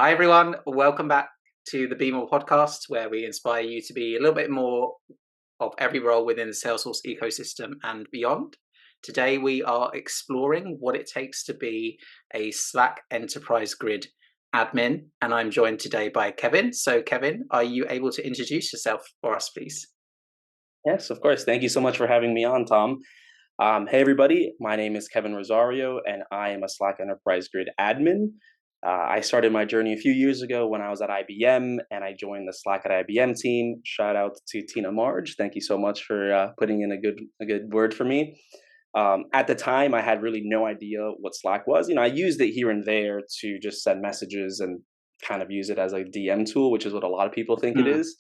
Hi, everyone. Welcome back to the Be More podcast, where we inspire you to be a little bit more of every role within the Salesforce ecosystem and beyond. Today, we are exploring what it takes to be a Slack Enterprise Grid admin, and I'm joined today by Kevin. So, Kevin, are you able to introduce yourself for us, please? Yes, of course. Thank you so much for having me on, Tom. Hey, everybody. My name is Kevin Rosario, and I am a Slack Enterprise Grid admin. I started my journey a few years ago when I was at IBM, and I joined the Slack at IBM team. Shout out to Tina Marge. Thank you so much for putting in a good word for me. At the time, I had really no idea what Slack was. I used it here and there to just send messages and kind of use it as a DM tool, which is what a lot of people think it Mm. is.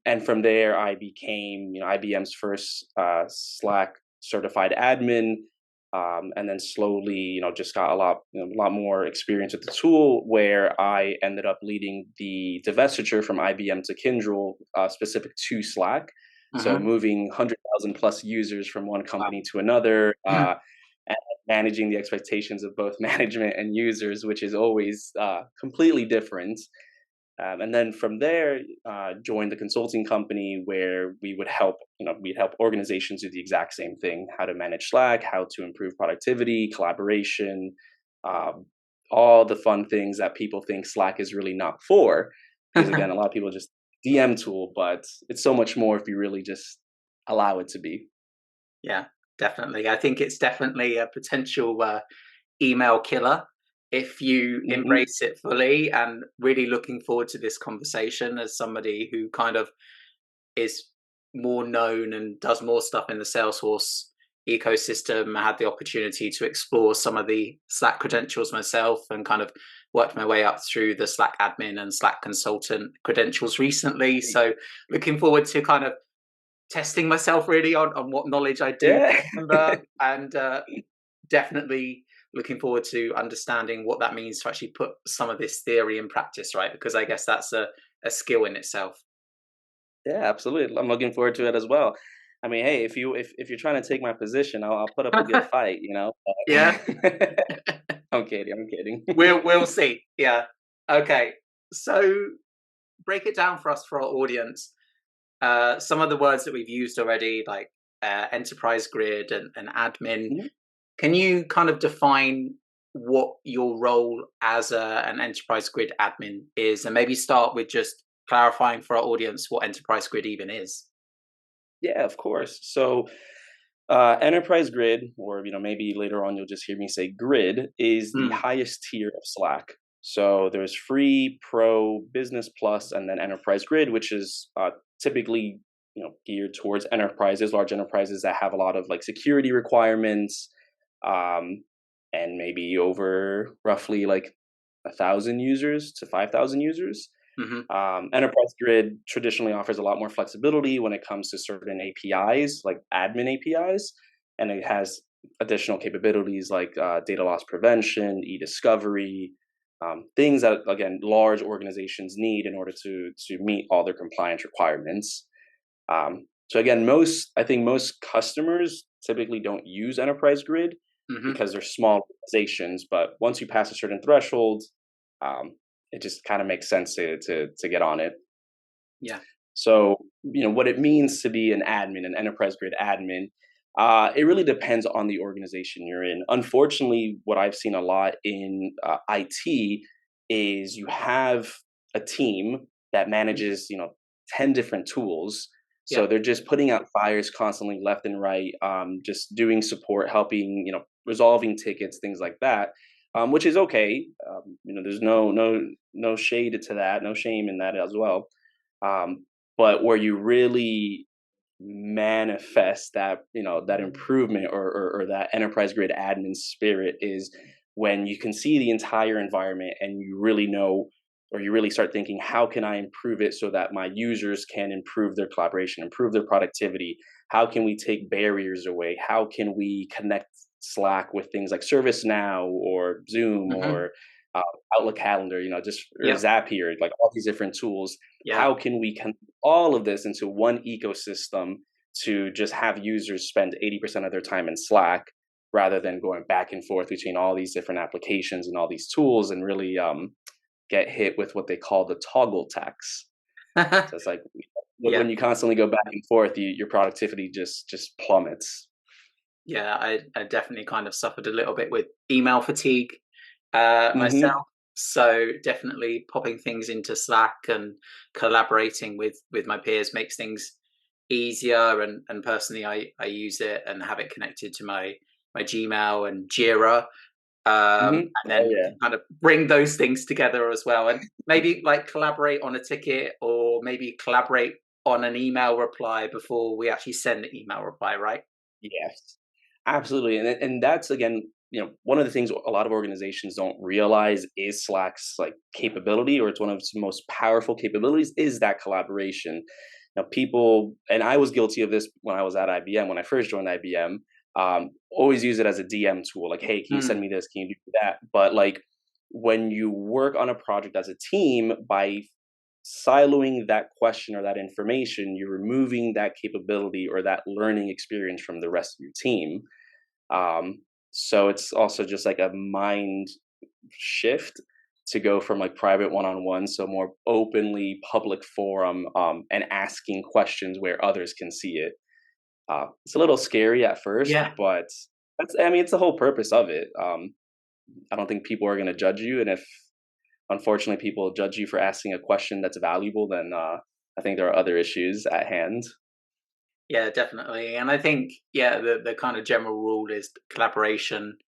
And from there, I became, IBM's first Slack certified admin, and then slowly, just got a lot more experience with the tool. Where I ended up leading the divestiture from IBM to Kyndryl, specific to Slack. So Hmm. moving 100,000 plus users from one Wow. company to another, and managing the expectations of both management and users, which is always completely different. And then from there, joined the consulting company where we'd help organizations do the exact same thing: how to manage Slack, how to improve productivity, collaboration, um, all the fun things that people think Slack is really not for. Because again, a lot of people just DM tool, but it's so much more if you really just allow it to be. Yeah, definitely. I think it's definitely a potential email killer if you Hmm. embrace it fully, and really looking forward to this conversation as somebody who kind of is more known and does more stuff in the Salesforce ecosystem. I had the opportunity to explore some of the Slack credentials myself and kind of worked my way up through the Slack admin and Slack consultant credentials recently. So looking forward to kind of testing myself really on what knowledge I do Yeah. remember, and definitely looking forward to understanding what that means to actually put some of this theory in practice, right? Because I guess that's a skill in itself. Yeah, absolutely. I'm looking forward to it as well. I mean, hey, if you're trying to take my position, I'll put up a good fight, you know. Yeah, But I'm kidding. I'm kidding. we'll see. Yeah. Okay. So break it down for us for our audience. Some of the words that we've used already, like enterprise grid and admin. Mhm. Can you kind of define what your role as an enterprise grid admin is, and maybe start with just clarifying for our audience what enterprise grid even is? Yeah, of course. So, enterprise grid, or maybe later on you'll just hear me say grid, is the Mm, highest tier of Slack. So there's free, pro, business plus, and then enterprise grid, which is typically geared towards enterprises, large enterprises that have a lot of like security requirements, um, and maybe over roughly like 1,000 users to 5,000 users. hmm. Enterprise Grid traditionally offers a lot more flexibility when it comes to certain APIs, like admin APIs, and it has additional capabilities like data loss prevention, e-discovery, things that again large organizations need in order to meet all their compliance requirements. So again, I think most customers typically don't use Enterprise Grid Hmm. because they're small organizations, but once you pass a certain threshold, um, it just kind of makes sense to get on it. Yeah. So, what it means to be an admin, an enterprise grade admin, it really depends on the organization you're in. Unfortunately, what I've seen a lot in IT is you have a team that Mhm. manages, 10 different tools. Yeah. So they're just putting out fires constantly, left and right, just doing support, helping, resolving tickets, things like that, which is okay. There's no shade to that, no shame in that as well. Um, but where you really manifest that improvement or that enterprise grade admin spirit is when you can see the entire environment and you really know, or you really start thinking, how can I improve it so that my users can improve their collaboration, improve their productivity? How can we take barriers away? How can we connect Slack with things like ServiceNow or Zoom Hmm. or uh, Outlook Calendar, just or Yep. Zapier, like all these different tools? Yeah. How can we connect all of this into one ecosystem to just have users spend 80% of their time in Slack rather than going back and forth between all these different applications and all these tools and really get hit with what they call the toggle tax. So it's like Yeah, when you constantly go back and forth, your productivity just plummets. yeah, I definitely kind of suffered a little bit with email fatigue Hmm. myself. So definitely popping things into Slack and collaborating with my peers makes things easier. And personally, I use it and have it connected to my Gmail and Jira, Hmm. and Oh then yeah. can kind of bring those things together as well, and maybe like collaborate on a ticket, or maybe collaborate on an email reply before we actually send the email reply, right? Yes, absolutely, and that's again, one of the things a lot of organizations don't realize is Slack's like capability, or it's one of its most powerful capabilities, is that collaboration. Now, people, and I was guilty of this when I was at IBM. When I first joined IBM, always use it as a DM tool. Like, hey, can you send Mm, me this? Can you do that? But like, when you work on a project as a team, by siloing that question or that information, you're removing that capability or that learning experience from the rest of your team. Um, so it's also just like a mind shift to go from like private one-on-one, so more openly public forum, and asking questions where others can see it. It's a little scary at first, yeah. but I mean, it's the whole purpose of it. I don't think people are going to judge you, and if unfortunately people judge you for asking a question that's valuable, then I think there are other issues at hand. Yeah, definitely. And I think, yeah, the kind of general rule is collaboration.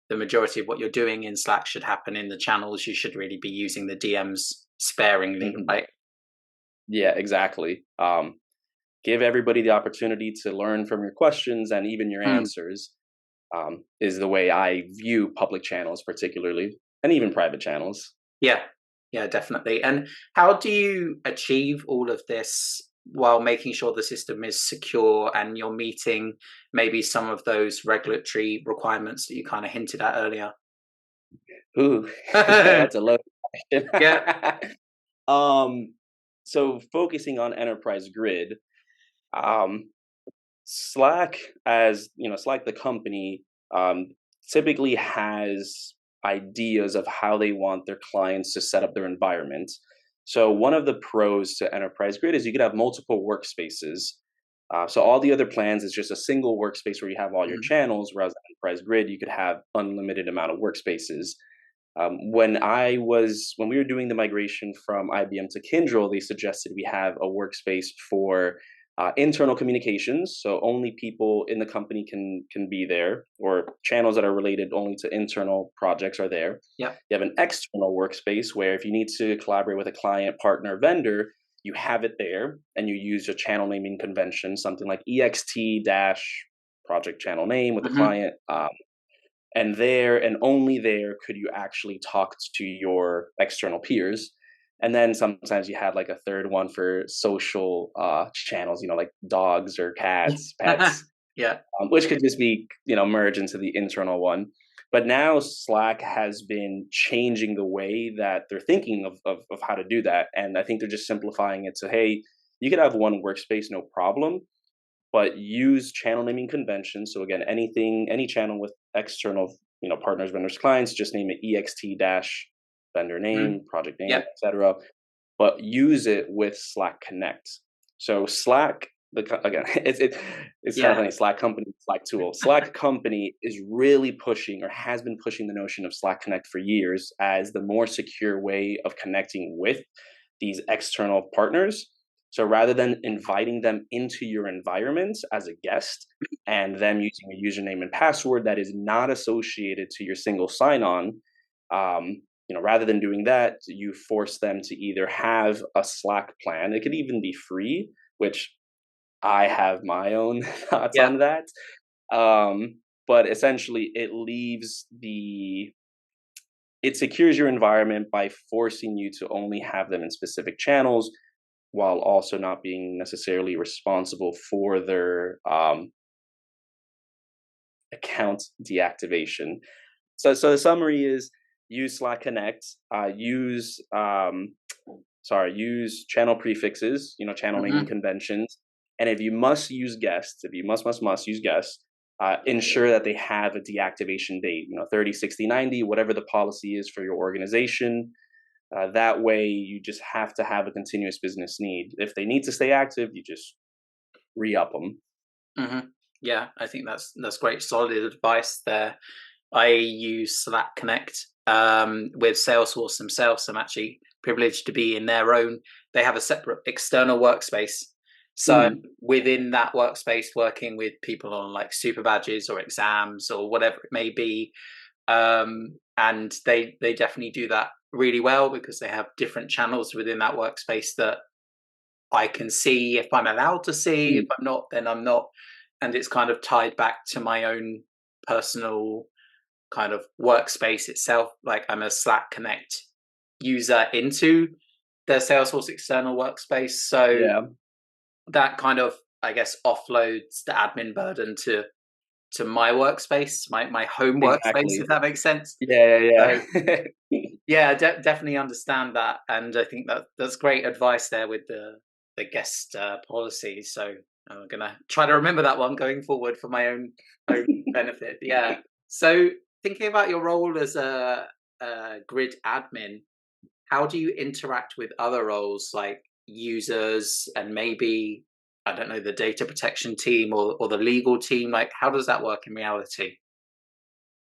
The majority of what you're doing in Slack should happen in the channels. You should really be using the DMs sparingly, Mhm. right? Yeah, exactly. Give everybody the opportunity to learn from your questions and even your Mm, answers, is the way I view public channels, particularly, and even private channels. yeah, yeah, definitely. And how do you achieve all of this while making sure the system is secure and you're meeting maybe some of those regulatory requirements that you kind of hinted at earlier? Ooh, that's a loaded question. Yeah. um, so focusing on enterprise grid, um, Slack, as Slack the company, um, typically has ideas of how they want their clients to set up their environment. So one of the pros to Enterprise Grid is you could have multiple workspaces. So all the other plans is just a single workspace where you have all your Mm, channels, whereas Enterprise Grid you could have unlimited amount of workspaces. When we were doing the migration from IBM to Kyndryl, they suggested we have a workspace for internal communications, so only people in the company can be there, or channels that are related only to internal projects are there. yeah. You have an external workspace where if you need to collaborate with a client, partner, vendor, you have it there, and you use a channel naming convention, something like ext dash project channel name with the Hmm. client. And there and only there could you actually talk to your external peers. And then sometimes you had like a third one for social channels, like dogs or cats, pets, Yeah. which could just be merge into the internal one. But now Slack has been changing the way that they're thinking of how to do that, and I think they're just simplifying it to, hey, you could have one workspace, no problem, but use channel naming conventions. So again, any channel with external, partners, vendors, clients, just name it ext dash vendor Mm, name, project name, yeah. etc. But use it with Slack Connect. So Slack, again, it's kind of Yeah. funny. Slack company, Slack tool. Slack company is really pushing, or has been pushing, the notion of Slack Connect for years as the more secure way of connecting with these external partners. So rather than inviting them into your environment as a guest and them using a username and password that is not associated to your single sign-on, rather than doing that, you force them to either have a Slack plan. It could even be free, which I have my own thoughts Yeah. on that. But essentially, it secures your environment by forcing you to only have them in specific channels, while also not being necessarily responsible for their account deactivation. So the summary is: use Slack Connect, use channel prefixes, channel naming Hmm. conventions, and if you must use guests, if you must use guests, ensure that they have a deactivation date, 30, 60, 90, whatever the policy is for your organization. That way, you just have to have a continuous business need. If they need to stay active, you just re up them. Hmm. Yeah, I think that's great, solid advice there. I use Slack Connect with Salesforce themselves. I'm actually privileged to be in their own. They have a separate external workspace. So Mm, within that workspace, working with people on like super badges or exams or whatever it may be, and they definitely do that really well because they have different channels within that workspace that I can see if I'm allowed to see. If mm, I'm not, then I'm not, and it's kind of tied back to my own personal kind of workspace itself. Like I'm a Slack Connect user into the Salesforce external workspace. So yeah, that kind of, I guess, offloads the admin burden to my workspace, my home workspace, exactly. if that makes sense. Yeah, So yeah, yeah. yeah, definitely understand that, and I think that's great advice there with the guest policy. So I'm gonna try to remember that one going forward for my own benefit. Yeah. So thinking about your role as a grid admin, how do you interact with other roles like users and maybe I don't know the data protection team or the legal team? Like, how does that work in reality?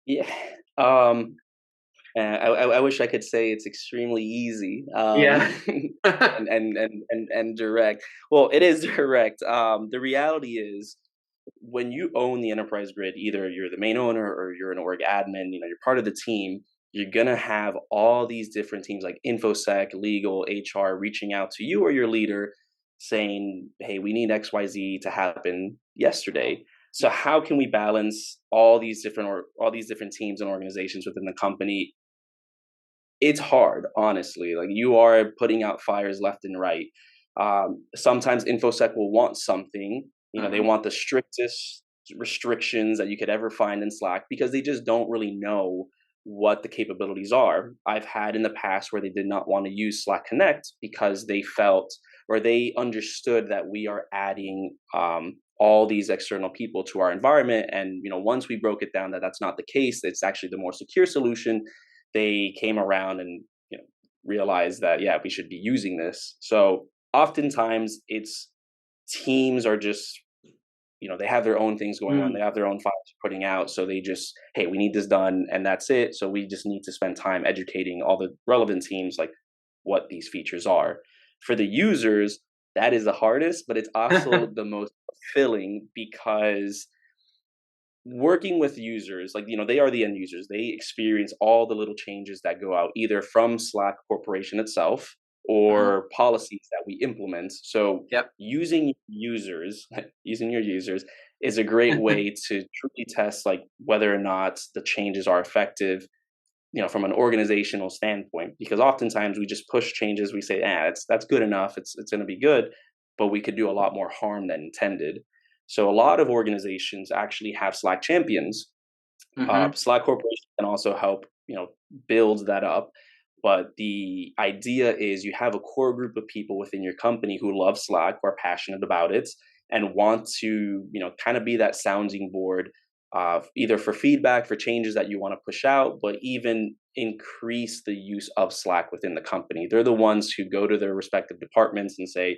Yeah. Um, I wish I could say it's extremely easy, Yeah. and direct. Well, it is direct. The reality is, when you own the enterprise grid, either you're the main owner or you're an org admin, you're part of the team. You're gonna have all these different teams like infosec, legal, HR reaching out to you or your leader saying, "Hey, we need XYZ to happen yesterday." So how can we balance all these different teams and organizations within the company? It's hard, honestly. Like, you are putting out fires left and right. Sometimes infosec will want something, they Mhm. want the strictest restrictions that you could ever find in Slack because they just don't really know what the capabilities are. I've had in the past where they did not want to use Slack Connect because they felt or they understood that we are adding all these external people to our environment. And once we broke it down that that's not the case, it's actually the more secure solution. They came around and realized that, yeah, we should be using this. So oftentimes it's teams are just, they have their own things going on. They Mm. have their own files putting out. So they just, hey, we need this done and that's it. So we just need to spend time educating all the relevant teams like what these features are. For the users, that is the hardest, but it's also the most fulfilling because working with users, like, they are the end users. They experience all the little changes that go out either from Slack Corporation itself Mhm. or policies that we implement. So Yep. using users, using your users is a great way to truly test like whether or not the changes are effective, from an organizational standpoint, because oftentimes we just push changes. We say, that's good enough. It's going to be good, but we could do a lot more harm than intended. So a lot of organizations actually have Slack champions. Mhm. Slack Corporation can also help, build that up. But the idea is you have a core group of people within your company who love Slack, who are passionate about it, and want to, kind of be that sounding board, either for feedback, for changes that you want to push out, but even increase the use of Slack within the company. They're the ones who go to their respective departments and say,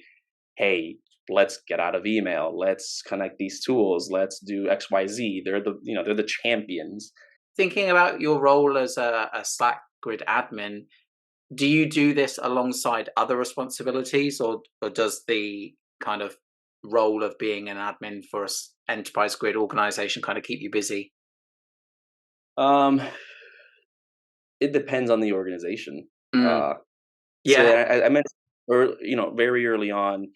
hey, let's get out of email, let's connect these tools, let's do XYZ. They're the champions. Thinking about your role as a Slack grid admin, do you do this alongside other responsibilities, or does the kind of role of being an admin for enterprise grid organization kind of keep you busy? Um, it depends on the organization. Mm. Uh, so Yeah. I mentioned, very early on,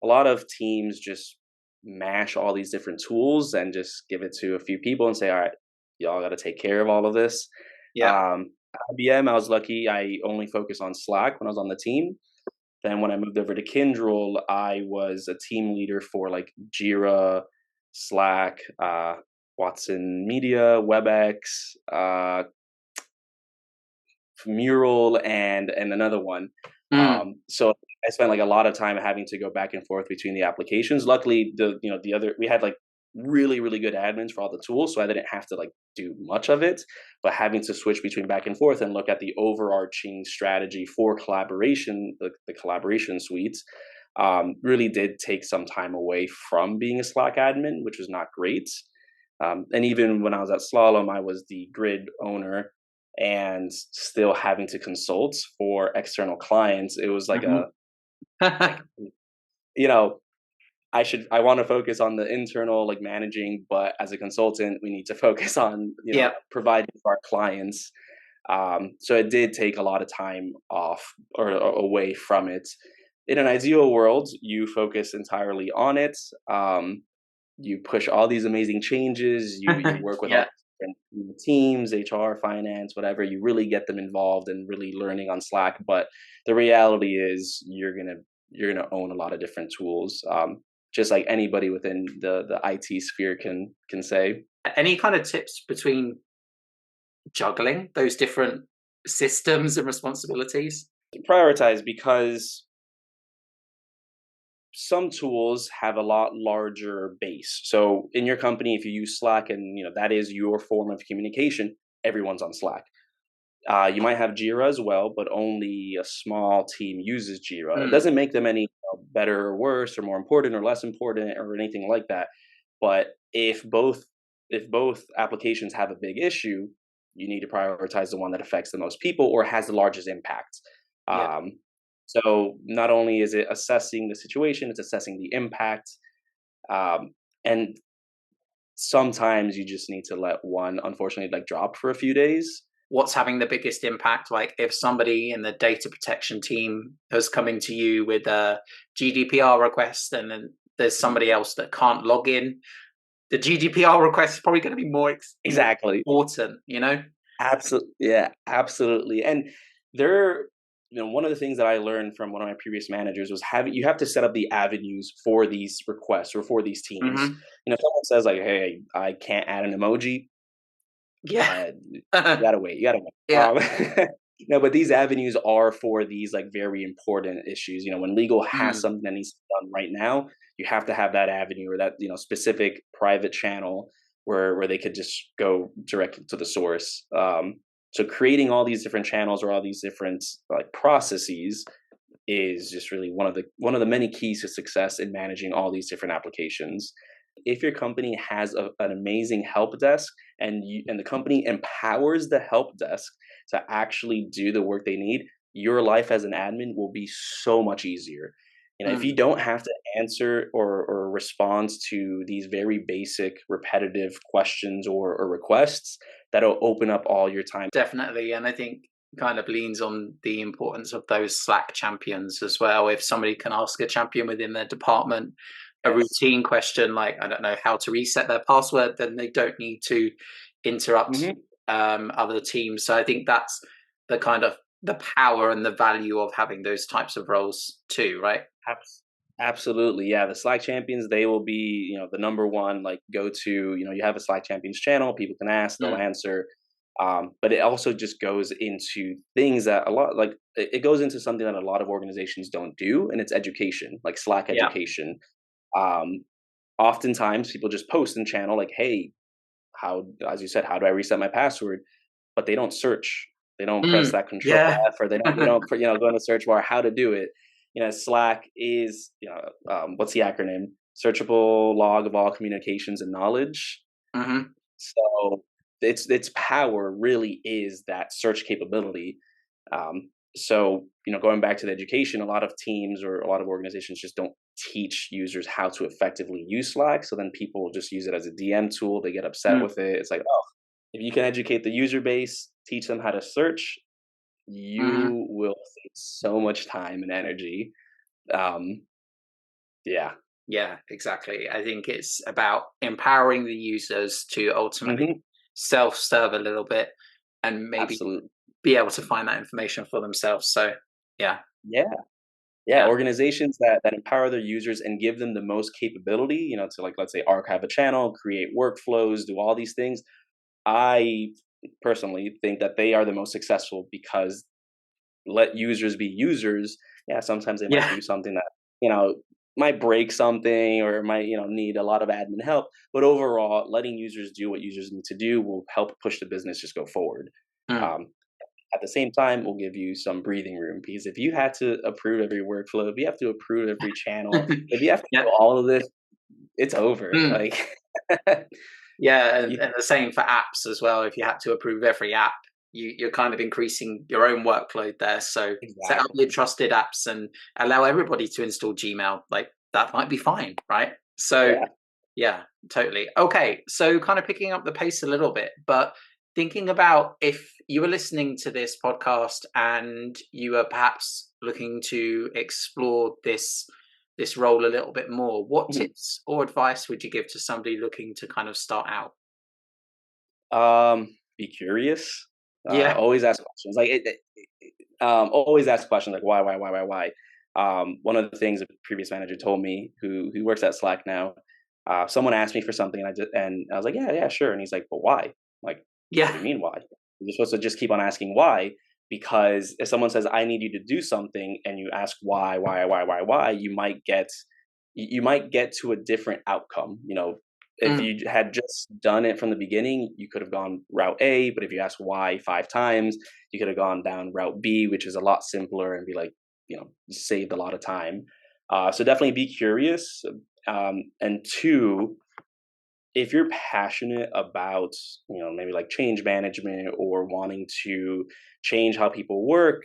a lot of teams just mash all these different tools and just give it to a few people and say, all right, y'all got to take care of all of this. Yeah. Um, IBM, I was lucky. I only focused on Slack when I was on the team. Then when I moved over to Kyndryl, I was a team leader for like Jira, Slack, Watson Media, WebEx, Mural, and another one. Mm. So I spent like a lot of time having to go back and forth between the applications. Luckily, the other we had like really, really good admins for all the tools, so I didn't have to like do much of it. But having to switch between back and forth and look at the overarching strategy for collaboration, the collaboration suites, really did take some time away from being a Slack admin, which was not great. And even when I was at Slalom, I was the grid owner and still having to consult for external clients. It was like Hmm. a like you know I want to focus on the internal like managing, but as a consultant, we need to focus on Yeah. providing for our clients. So it did take a lot of time off or away from it. In an ideal world, you focus entirely on it. You push all these amazing changes. You work with all Yeah. the different teams, HR, finance, whatever. You really get them involved and really learning on Slack. But the reality is, you're gonna own a lot of different tools. Just like anybody within the IT sphere can say. Any kind of tips between juggling those different systems and responsibilities? Prioritize because some tools have a lot larger base. So in your company, if you use Slack and that is your form of communication, everyone's on Slack. You might have Jira as well, but only a small team uses Jira. It Mm, doesn't make them any better or worse or more important or less important or anything like that. But if both applications have a big issue, you need to prioritize the one that affects the most people or has the largest impact. yeah. Um, so not only is it assessing the situation, it's assessing the impact. Um, and sometimes you just need to let one, unfortunately, like drop for a few days. What's having the biggest impact? Like if somebody in the data protection team has come into you with a GDPR request and then there's somebody else that can't log in, the GDPR request is probably going to be more Exactly. important, you know? Absolutely, yeah, absolutely. And there, one of the things that I learned from one of my previous managers was having you have to set up the avenues for these requests or for these teams. Hmm. If someone says like, "Hey, I can't add an emoji," Yeah. you gotta wait. You gotta wait. Yeah. No, but these avenues are for these like very important issues. When legal has Mm, something that needs to be done right now, you have to have that avenue or that specific private channel where they could just go directly to the source. So creating all these different channels or all these different like processes is just really one of the many keys to success in managing all these different applications. If your company has an amazing help desk and the company empowers the help desk to actually do the work they need, your life as an admin will be so much easier. If you mm. don't have to answer or respond to these very basic repetitive questions or requests, that'll open up all your time. Definitely. And I think kind of leans on the importance of those Slack champions as well. If somebody can ask a champion within their department a Yes. routine question like, I don't know, how to reset their password, then they don't need to interrupt Hmm. other teams. So I think that's the kind of the power and the value of having those types of roles too, right? Absolutely, yeah. The Slack champions, they will be, the number one like go to. You have a Slack champions channel. People can ask, they'll Mm, answer. But it also just goes into things that a lot like it goes into something that a lot of organizations don't do, and it's education, like Slack yeah. education. Um, Oftentimes, people just post in channel like, "Hey, as you said, how do I reset my password?" But they don't search. They don't press Mm, that control yeah. F, or they don't go in the search bar how to do it. Slack is what's the acronym? Searchable log of all communications and knowledge. Hmm. So its power really is that search capability. So going back to the education, a lot of teams or a lot of organizations just don't teach users how to effectively use Slack. So then people just use it as a DM tool. They get upset Mm, with it. It's like, oh, if you can educate the user base, teach them how to search, hmm. you will save so much time and energy. Um, yeah. Yeah, exactly. I think it's about empowering the users to ultimately Hmm. self-serve a little bit and maybe Absolutely. be able to find that information for themselves. So, yeah, Yeah. Yeah, yeah, organizations that empower their users and give them the most capability, to like let's say archive a channel, create workflows, do all these things. I personally think that they are the most successful because let users be users. Yeah, sometimes they might yeah, do something that you know might break something or might need a lot of admin help, but overall letting users do what users need to do will help push the business just go forward. Mm. um, at the same time, we'll give you some breathing room because if you had to approve every workflow, if you have to approve every channel, if you have to Yeah. do all of this, it's over. Mm. Like, Yeah, you, and the same for apps as well. If you had to approve every app, you're kind of increasing your own workload there. So set up your exactly. trusted apps and allow everybody to install Gmail. Like that might be fine, right? So Yeah. yeah, totally. Okay, so kind of picking up the pace a little bit, but thinking about if you were listening to this podcast and you were perhaps looking to explore this role a little bit more, what Mhm. tips or advice would you give to somebody looking to kind of start out? Be curious. Yeah. Always ask questions. Like always ask questions like why. One of the things a previous manager told me, who works at Slack now, someone asked me for something, and I was like, yeah, sure. And he's like, but why? I'm like, what Yeah. do you mean why? You're supposed to just keep on asking why, because if someone says I need you to do something, and you ask why, you might get to a different outcome. If Mm, you had just done it from the beginning, you could have gone route A, but if you ask why 5 times, you could have gone down route B, which is a lot simpler and be like, saved a lot of time. So definitely be curious. And two, if you're passionate about, maybe like change management or wanting to change how people work,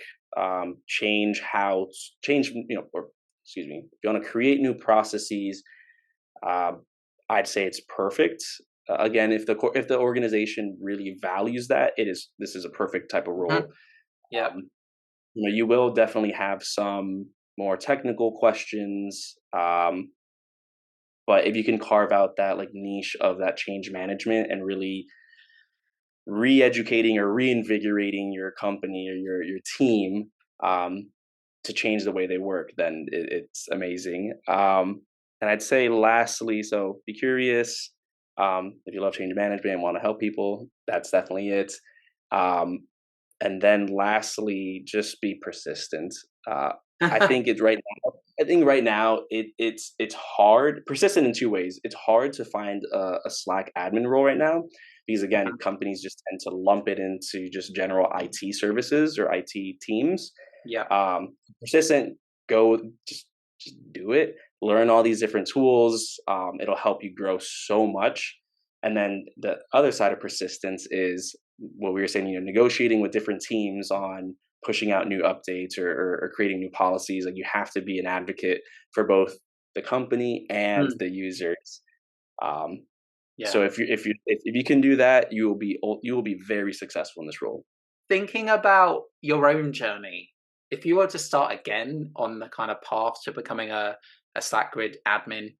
change, or excuse me, if you want to create new processes, um, I'd say it's perfect. Again, if the organization really values that, this is a perfect type of mhm. role. Yep. Um, you will definitely have some more technical questions, but if you can carve out that like niche of that change management and really re-educating or reinvigorating your company or your team, um, to change the way they work, then it's amazing. And I'd say lastly, so be curious. If you love change management and want to help people, that's definitely it. Um, and then lastly, just be persistent. Uh, I think it's right now. I think right now it's hard. Persistent in two ways. It's hard to find a Slack admin role right now because again, Mhm. companies just tend to lump it into just general IT services or IT teams. Yep. Persistent, go just do it. Learn all these different tools. It'll help you grow so much. And then the other side of persistence is what we were saying, negotiating with different teams on pushing out new updates or creating new policies. Like you have to be an advocate for both the company and Mm, the users. Um, yeah. so if you can do that, you will be very successful in this role. Thinking about your own journey, if you were to start again on the kind of path to becoming a StackGrid admin,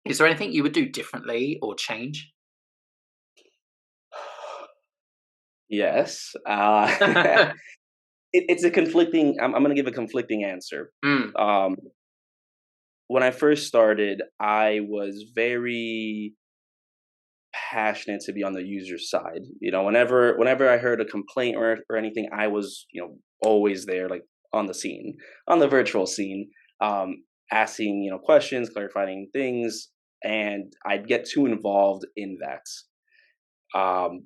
is there anything you would do differently or change? Yes. It's a conflicting. I'm going to give a conflicting answer. Mm, Um, when I first started, I was very passionate to be on the user side. Whenever I heard a complaint or anything, I was always there, like on the scene, on the virtual scene, asking questions, clarifying things, and I'd get too involved in that. Um,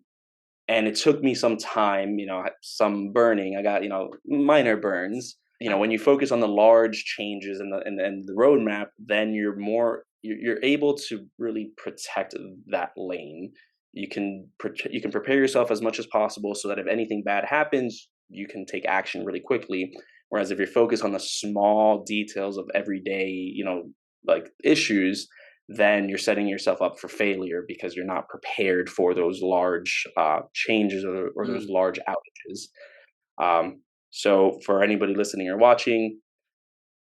and it took me some time, some burning. I got minor burns. When you focus on the large changes and the roadmap, then you're able to really protect that lane. You can prepare yourself as much as possible so that if anything bad happens, you can take action really quickly. Whereas if you're focused on the small details of everyday, like issues, then you're setting yourself up for failure because you're not prepared for those large changes or those mm. large outages. So, for anybody listening or watching,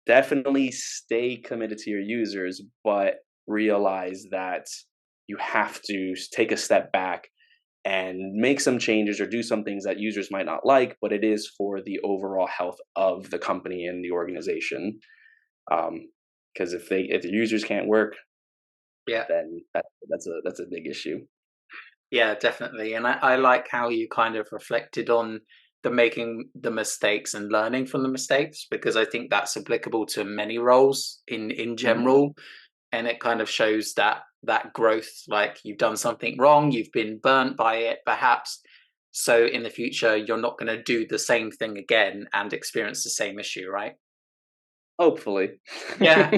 definitely stay committed to your users, but realize that you have to take a step back and make some changes or do some things that users might not like, but it is for the overall health of the company and the organization. Because if the users can't work, Yeah. then that's a big issue. Yeah, definitely. And I like how you kind of reflected on the making the mistakes and learning from the mistakes, because I think that's applicable to many roles in Mhm. general, and it kind of shows that growth. Like, you've done something wrong, you've been burnt by it, perhaps. So in the future, you're not going to do the same thing again and experience the same issue, right? Hopefully. Yeah.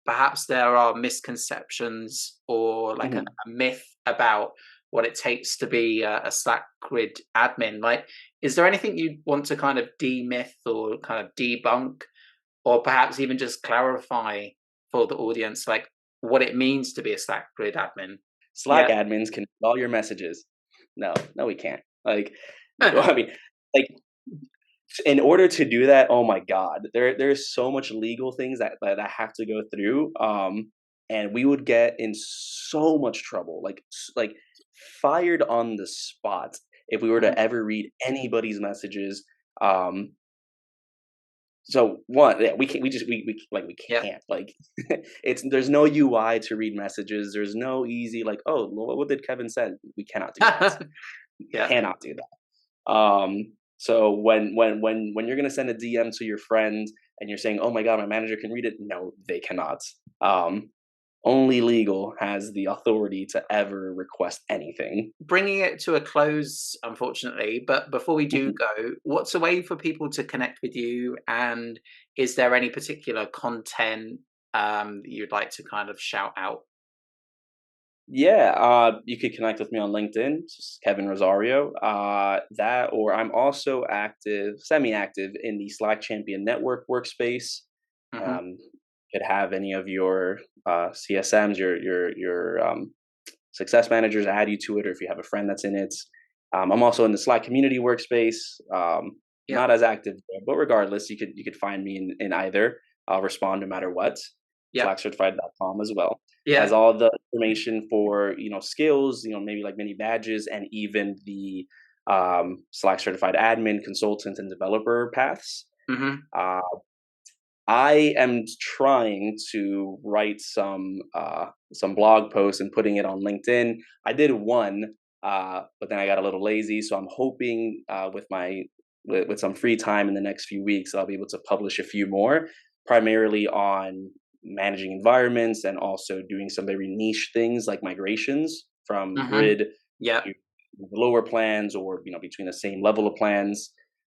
Perhaps there are misconceptions or like Mhm. a myth about what it takes to be a Slack grid admin. Like, is there anything you'd want to kind of demyth or kind of debunk, or perhaps even just clarify for the audience, like what it means to be a Slack grid admin? Slack Yeah. admins can read all your messages. No, no, we can't. Like, I mean, like, in order to do that, oh my god, there's so much legal things that I have to go through, and we would get in so much trouble, like fired on the spot if we were Mhm. to ever read anybody's messages. Um, so one, yeah, we Yeah. can't like it's there's no UI to read messages. There's no easy like, oh, well, what did Kevin said? We cannot do that. Yeah. Cannot do that. So when you're gonna send a DM to your friend and you're saying, "Oh my god, my manager can read it," no, they cannot. Um, Only legal has the authority to ever request anything. Bringing it to a close, unfortunately, but before we do Mhm. go, what's a way for people to connect with you? And is there any particular content that you'd like to kind of shout out? Yeah, you could connect with me on LinkedIn, just Kevin Rosario. That or I'm also active, semi-active in the Slack Champion Network workspace. Hmm. Um, could have any of your CSMs, your success managers add you to it, or if you have a friend that's in it. I'm also in the Slack community workspace. Yep. Not as active there, but regardless, you could find me in either. I'll respond no matter what. Yep. Slackcertified.com as well has Yeah. all the information for skills, maybe like mini badges and even the Slack certified admin, consultant, and developer paths. Hmm. Uh, I am trying to write some blog posts and putting it on LinkedIn. I did one, but then I got a little lazy. So I'm hoping with some free time in the next few weeks, I'll be able to publish a few more, primarily on managing environments and also doing some very niche things like migrations from Hmm. grid Yeah. to lower plans or between the same level of plans.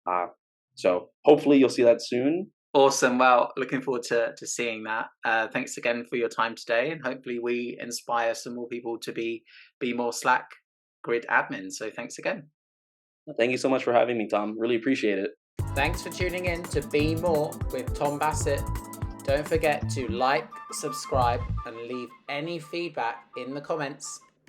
Uh, so hopefully you'll see that soon. Awesome. Well, looking forward to seeing that. Thanks again for your time today, and hopefully we inspire some more people to be more Slack grid admins. So thanks again. Thank you so much for having me, Tom. Really appreciate it. Thanks for tuning in to Be More with Tom Bassett. Don't forget to like, subscribe, and leave any feedback in the comments.